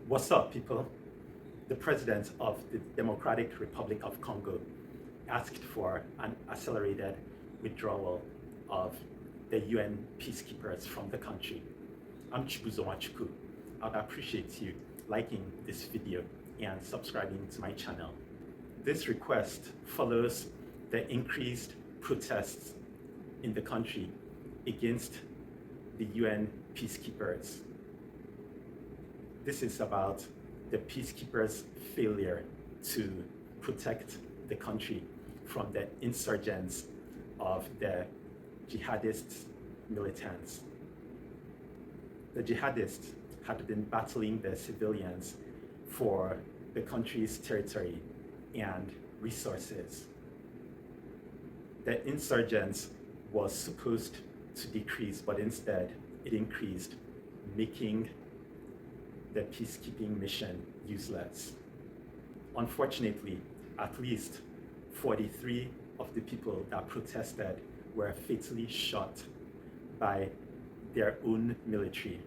What's up, people? The president of the Democratic Republic of Congo asked for an accelerated withdrawal of the UN peacekeepers from the country. I'm Chibuzo Machuku. I'd appreciate you liking this video and subscribing to my channel. This request follows the increased protests in the country against the UN peacekeepers. This is about the peacekeepers' failure to protect the country from the insurgents of the jihadist militants. The jihadists had been battling the civilians for the country's territory and resources. The insurgents was supposed to decrease, but instead it increased, making the peacekeeping mission useless. Unfortunately, at least 43 of the people that protested were fatally shot by their own military.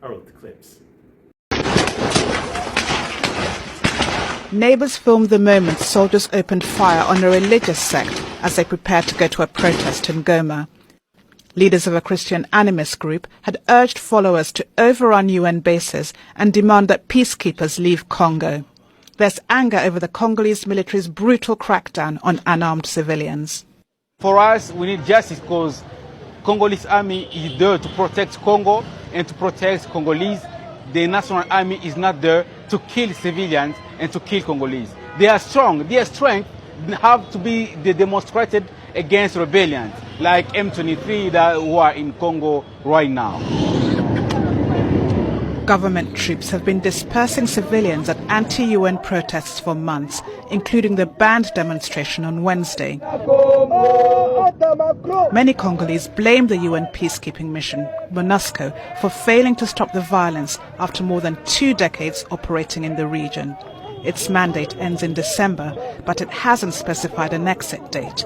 I wrote the clips. Neighbors filmed the moment soldiers opened fire on a religious sect as they prepared to go to a protest in Goma. Leaders of a Christian animist group had urged followers to overrun UN bases and demand that peacekeepers leave Congo. There's anger over the Congolese military's brutal crackdown on unarmed civilians. For us, we need justice because Congolese army is there to protect Congo and to protect Congolese. The national army is not there to kill civilians and to kill Congolese. They are strong. Their strength have to be demonstrated against rebellions like M23 who are in Congo right now. Government troops have been dispersing civilians at anti-UN protests for months, including the banned demonstration on Wednesday. Many Congolese blame the UN peacekeeping mission, MONUSCO, for failing to stop the violence after more than 2 decades operating in the region. Its mandate ends in December, but it hasn't specified an exit date.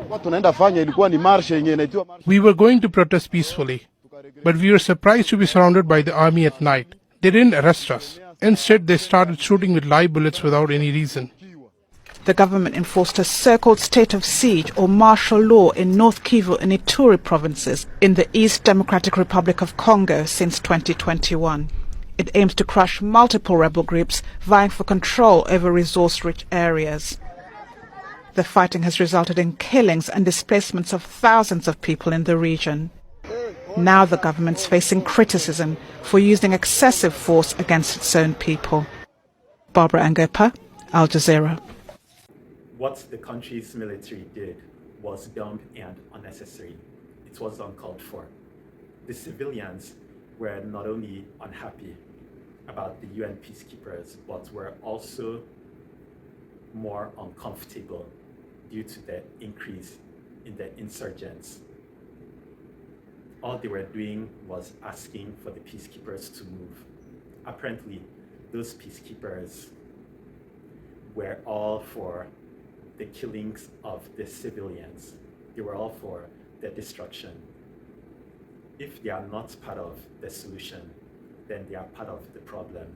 We were going to protest peacefully, but we were surprised to be surrounded by the army at night. They didn't arrest us. Instead, they started shooting with live bullets without any reason. The government enforced a so-called state of siege or martial law in North Kivu and Ituri provinces in the East Democratic Republic of Congo since 2021. It aims to crush multiple rebel groups vying for control over resource-rich areas. The fighting has resulted in killings and displacements of thousands of people in the region. Now the government's facing criticism for using excessive force against its own people. Barbara Angopa, Al Jazeera. What the country's military did was dumb and unnecessary. It was uncalled for. The civilians were not only unhappy about the UN peacekeepers, but were also more uncomfortable due to the increase in the insurgents. All they were doing was asking for the peacekeepers to move. Apparently, those peacekeepers were all for the killings of the civilians. They were all for the destruction. If they are not part of the solution, then they are part of the problem.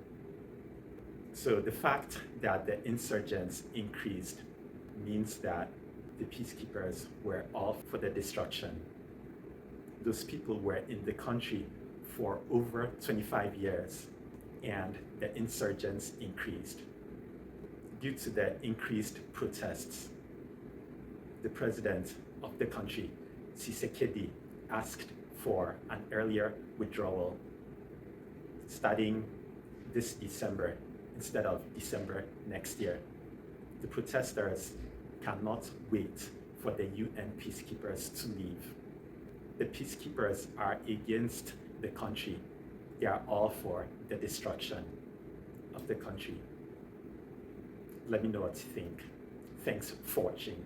So the fact that the insurgents increased means that the peacekeepers were all for the destruction. Those people were in the country for over 25 years, and the insurgents increased. Due to the increased protests, the president of the country, Tshisekedi, asked for an earlier withdrawal starting this December instead of December next year. The protesters cannot wait for the UN peacekeepers to leave. The peacekeepers are against the country. They are all for the destruction of the country. Let me know what you think. Thanks for watching.